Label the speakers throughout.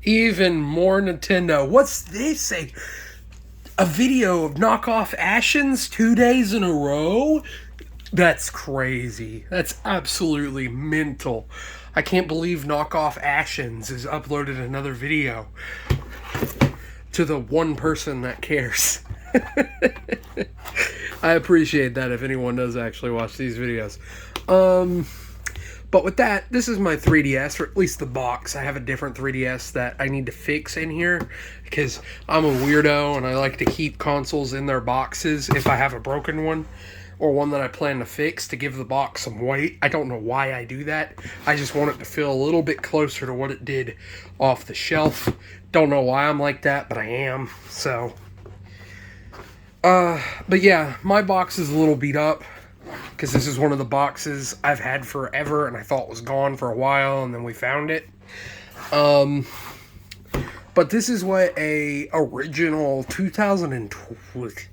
Speaker 1: Even more Nintendo. What's they say? A video of knockoff Ashens 2 days in a row? That's crazy. That's absolutely mental. I can't believe knockoff Ashens has uploaded another video to the one person that cares. I appreciate that if anyone does actually watch these videos. But with that, this is my 3DS, or at least the box. I have a different 3DS that I need to fix in here because I'm a weirdo and I like to keep consoles in their boxes if I have a broken one or one that I plan to fix to give the box some weight. I don't know why I do that. I just want it to feel a little bit closer to what it did off the shelf. Don't know why I'm like that, but I am. So, but yeah, my box is a little beat up because this is one of the boxes I've had forever and I thought was gone for a while and then we found it. But this is what a original 2012,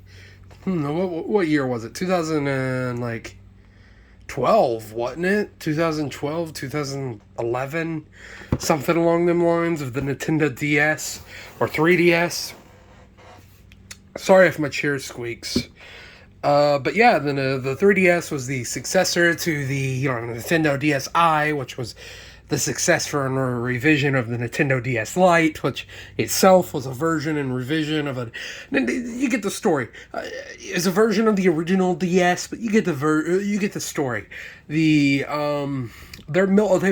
Speaker 1: what year was it? 2012, wasn't it? 2012, 2011, something along them lines of the Nintendo DS or 3DS. Sorry if my chair squeaks. But yeah, the 3DS was the successor to the Nintendo DSi, which was the successor and a revision of the Nintendo DS Lite, which itself was a version and revision of a. You get the story. It's a version of the original DS, but you get the story. They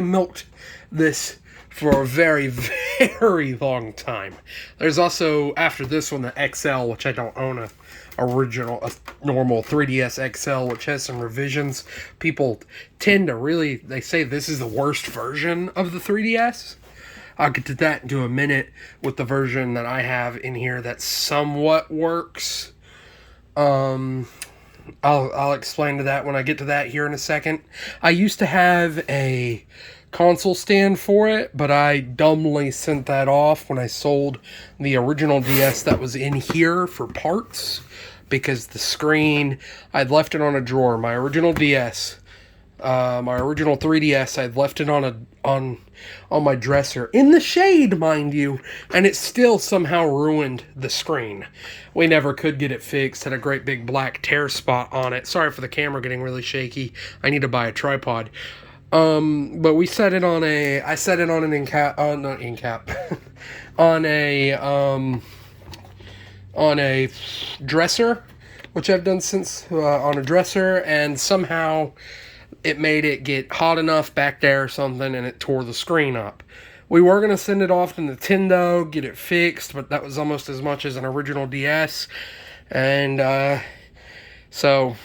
Speaker 1: milked this for a very, very long time. There's also, after this one, the XL, which I don't own a normal 3DS XL, which has some revisions. People tend to they say this is the worst version of the 3DS. I'll get to that in a minute with the version that I have in here that somewhat works. I'll explain to that when I get to that here in a second. I used to have a console stand for it, but I dumbly sent that off when I sold the original DS that was in here for parts because the screen, I'd left it on a drawer. My original DS, my original 3DS, I'd left it on my dresser in the shade, mind you, and it still somehow ruined the screen. We never could get it fixed. Had a great big black tear spot on it. Sorry for the camera getting really shaky. I need to buy a tripod. But I set it on an on a dresser, which I've done since, on a dresser, and somehow it made it get hot enough back there or something, and it tore the screen up. We were going to send it off to Nintendo, get it fixed, but that was almost as much as an original DS, and, so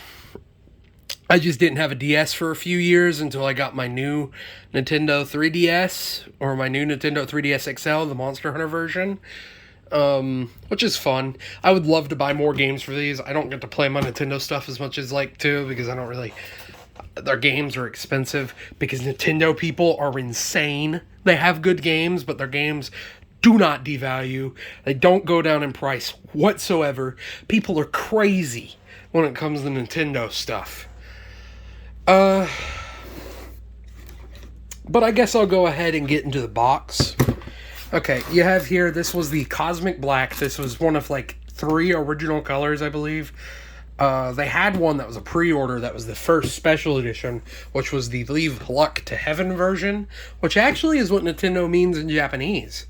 Speaker 1: I just didn't have a DS for a few years until I got my new Nintendo 3DS, or my new Nintendo 3DS XL, the Monster Hunter version, which is fun. I would love to buy more games for these. I don't get to play my Nintendo stuff as much as like to, because I don't really, their games are expensive, because Nintendo people are insane. They have good games, but their games do not devalue. They don't go down in price whatsoever. People are crazy when it comes to Nintendo stuff. But I guess I'll go ahead and get into the box. Okay, you have here, this was the Cosmic Black. This was one of like 3 original colors, I believe. They had one that was a pre-order that was the first special edition, which was the Leave Luck to Heaven version, which actually is what Nintendo means in Japanese.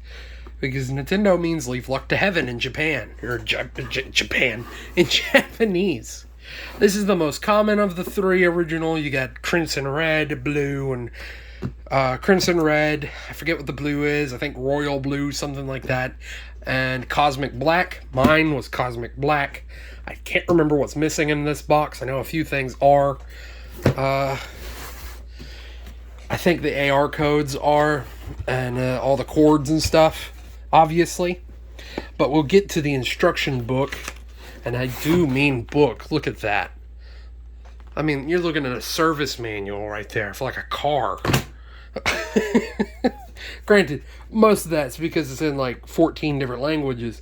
Speaker 1: Because Nintendo means leave luck to heaven in Japan, or Japan, in Japanese. This is the most common of the 3 original. You got Crimson Red, Blue, and Crimson Red. I forget what the blue is. I think Royal Blue, something like that. And Cosmic Black. Mine was Cosmic Black. I can't remember what's missing in this box. I know a few things are. I think the AR codes are, and all the cords and stuff, obviously. But we'll get to the instruction book. And I do mean book. Look at that. I mean, you're looking at a service manual right there for like a car. Granted, most of that's because it's in like 14 different languages.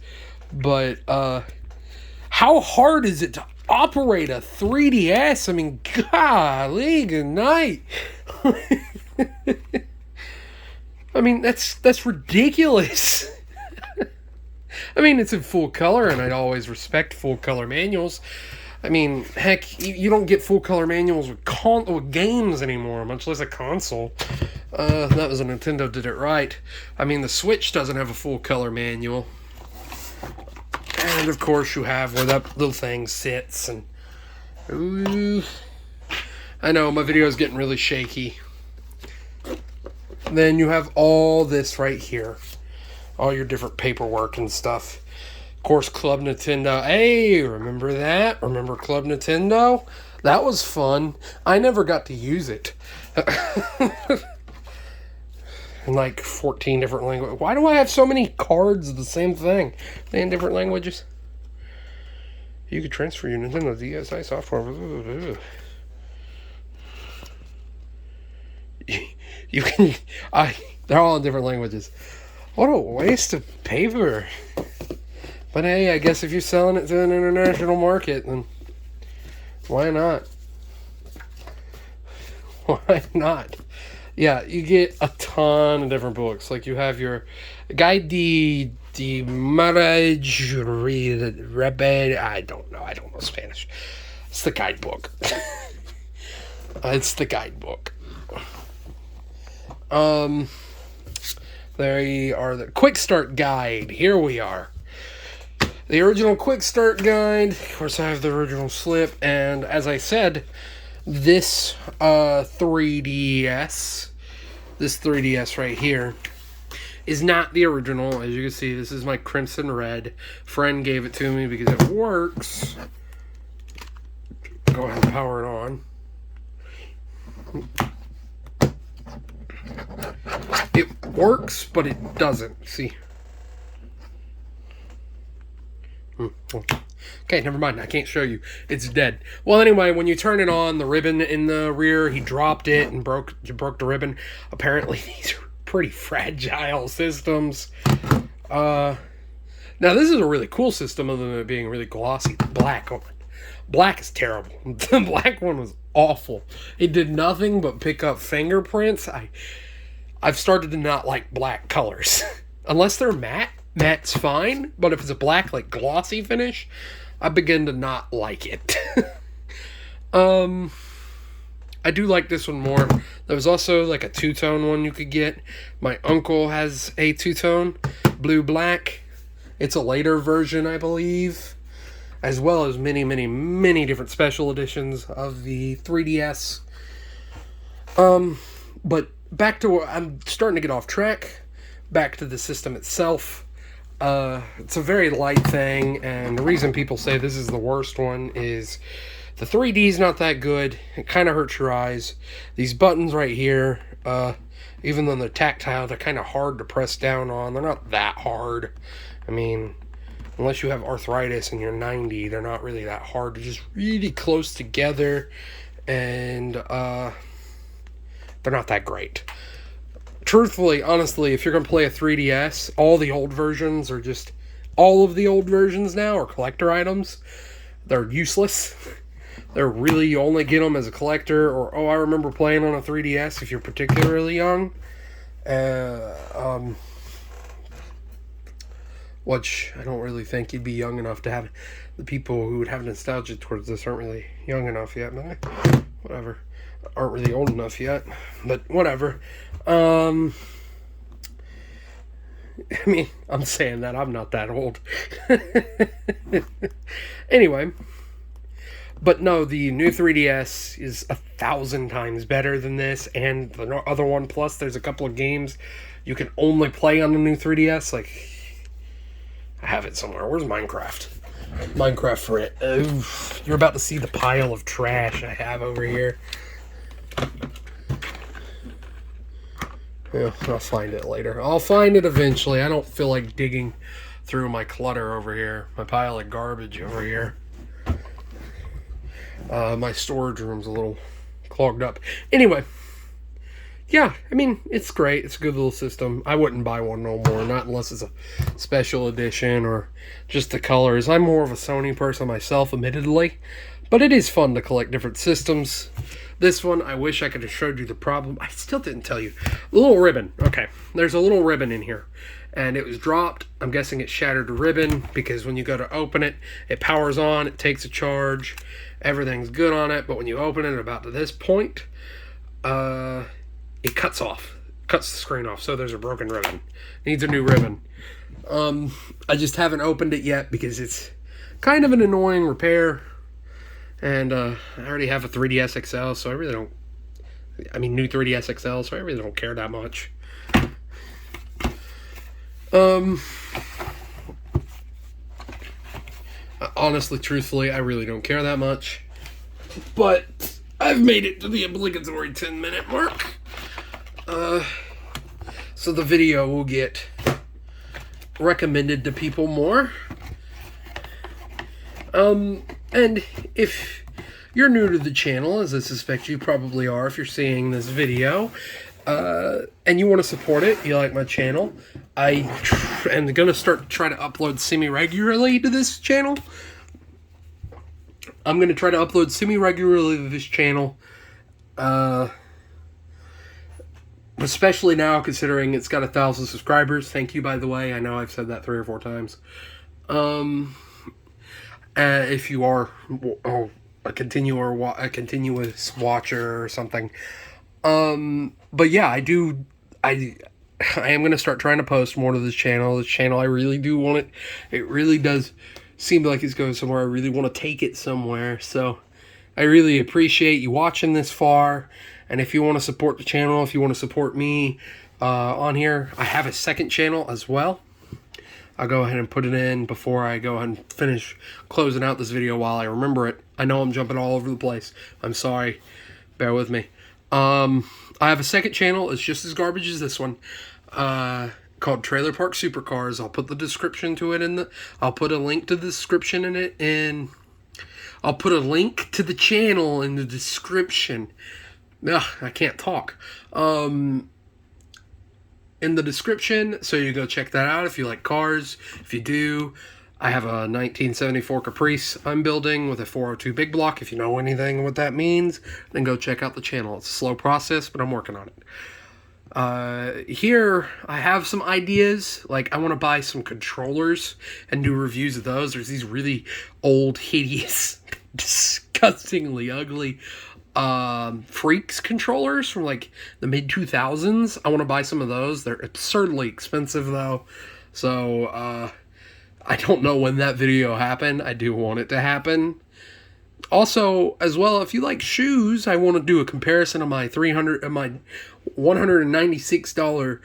Speaker 1: But how hard is it to operate a 3DS? I mean, golly, good night. I mean, that's ridiculous. I mean, it's in full color, and I'd always respect full color manuals. I mean, heck, you don't get full color manuals with games anymore, much less a console. That was a Nintendo did it right. I mean, the Switch doesn't have a full color manual. And of course, you have where that little thing sits, and ooh, I know my video is getting really shaky. Then you have all this right here, all your different paperwork and stuff. Of course, Club Nintendo. Hey, remember that? Remember Club Nintendo? That was fun. I never got to use it. In like 14 different languages. Why do I have so many cards of the same thing? They in different languages? You could transfer your Nintendo DSi software. You can... they're all in different languages. What a waste of paper. But hey, I guess if you're selling it to an international market, then why not? Why not? Yeah, you get a ton of different books. Like you have your Guide de Marriage Rebel. I don't know Spanish. It's the guidebook. It's the guidebook. There you are, the Quick Start Guide. Here we are. The original Quick Start Guide. Of course, I have the original slip. And as I said, this 3DS, this 3DS right here, is not the original. As you can see, this is my Crimson Red. Friend gave it to me because it works. Go ahead and power it on. It works, but it doesn't. See? Okay, never mind. I can't show you. It's dead. Well, anyway, when you turn it on, the ribbon in the rear, he dropped it and broke the ribbon. Apparently, these are pretty fragile systems. Now, this is a really cool system, other than it being really glossy. Black is terrible. The black one was awful. It did nothing but pick up fingerprints. I've started to not like black colors. Unless they're matte. Matte's fine, but if it's a black, like, glossy finish, I begin to not like it. I do like this one more. There was also, like, a two-tone one you could get. My uncle has a two-tone, blue-black. It's a later version, I believe. As well as many, many, many different special editions of the 3DS. But back to... I'm starting to get off track. Back to the system itself. It's a very light thing, and the reason people say this is the worst one is the 3D is not that good. It kind of hurts your eyes. These buttons right here, even though they're tactile, they're kind of hard to press down on. They're not that hard. I mean, unless you have arthritis and you're 90, they're not really that hard. They're just really close together, and they're not that great. Truthfully, honestly, if you're going to play a 3DS, all the old versions are just... All of the old versions now are collector items. They're useless. They're really... You only get them as a collector, or, oh, I remember playing on a 3DS if you're particularly young. Which I don't really think you'd be young enough to have... The people who would have nostalgia towards this aren't really young enough yet, but whatever. Aren't really old enough yet, but whatever. I mean, I'm saying that I'm not that old. Anyway, but no, the new 3DS is 1,000 times better than this, and the other one. Plus, there's a couple of games you can only play on the new 3DS. Like, I have it somewhere. Where's Minecraft? Minecraft for it. Oof, you're about to see the pile of trash I have over here. Yeah, I'll find it later. I'll find it eventually. I don't feel like digging through my clutter over here. My pile of garbage over here. My storage room's a little clogged up. Anyway. Yeah, I mean, it's great. It's a good little system. I wouldn't buy one no more. Not unless it's a special edition or just the colors. I'm more of a Sony person myself, admittedly. But it is fun to collect different systems. This one, I wish I could have showed you the problem. I still didn't tell you. The little ribbon. Okay, there's a little ribbon in here. And it was dropped. I'm guessing it shattered the ribbon because when you go to open it, it powers on, it takes a charge. Everything's good on it, but when you open it about to this point, it cuts off. Cuts the screen off, so there's a broken ribbon. Needs a new ribbon. I just haven't opened it yet because it's kind of an annoying repair. And I already have a 3DS XL, so I really don't... new 3DS XL, so I really don't care that much. Honestly, truthfully, I really don't care that much. But I've made it to the obligatory 10-minute mark. So the video will get recommended to people more. And if you're new to the channel, as I suspect you probably are if you're seeing this video, and you want to support it, you like my channel, I am going to try to upload semi-regularly to this channel. I'm going to try to upload semi-regularly to this channel, especially now considering it's got 1,000 subscribers. Thank you, by the way. I know I've said that 3 or 4 times. If you are a continuous watcher or something. But yeah, I am going to start trying to post more to this channel. This channel, I really do want it. It really does seem like it's going somewhere. I really want to take it somewhere. So I really appreciate you watching this far. And if you want to support the channel, if you want to support me on here, I have a second channel as well. I'll go ahead and put it in before I go ahead and finish closing out this video while I remember it. I know I'm jumping all over the place. I'm sorry. Bear with me. I have a second channel. It's just as garbage as this one. Called Trailer Park Supercars. I'll put the description to it I'll put a link to the description in it, and I'll put a link to the channel in the description. Ugh, I can't talk. In the description, so you go check that out if you like cars. If you do, I have a 1974 Caprice I'm building with a 402 big block. If you know anything what that means, then go check out the channel. It's a slow process, but I'm working on it. Here, I have some ideas. Like, I want to buy some controllers and do reviews of those. There's these really old, hideous, disgustingly ugly Freaks controllers from like the mid 2000s. I want to buy some of those. They're absurdly expensive though, so I don't know when that video happened. I do want it to happen. Also, as well, if you like shoes, I want to do a comparison of my $196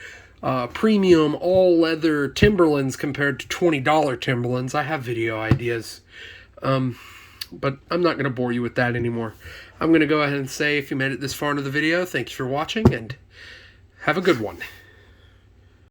Speaker 1: premium all leather Timberlands compared to $20 Timberlands. I have video ideas. But I'm not going to bore you with that anymore. I'm going to go ahead and say, if you made it this far into the video, thank you for watching, and have a good one.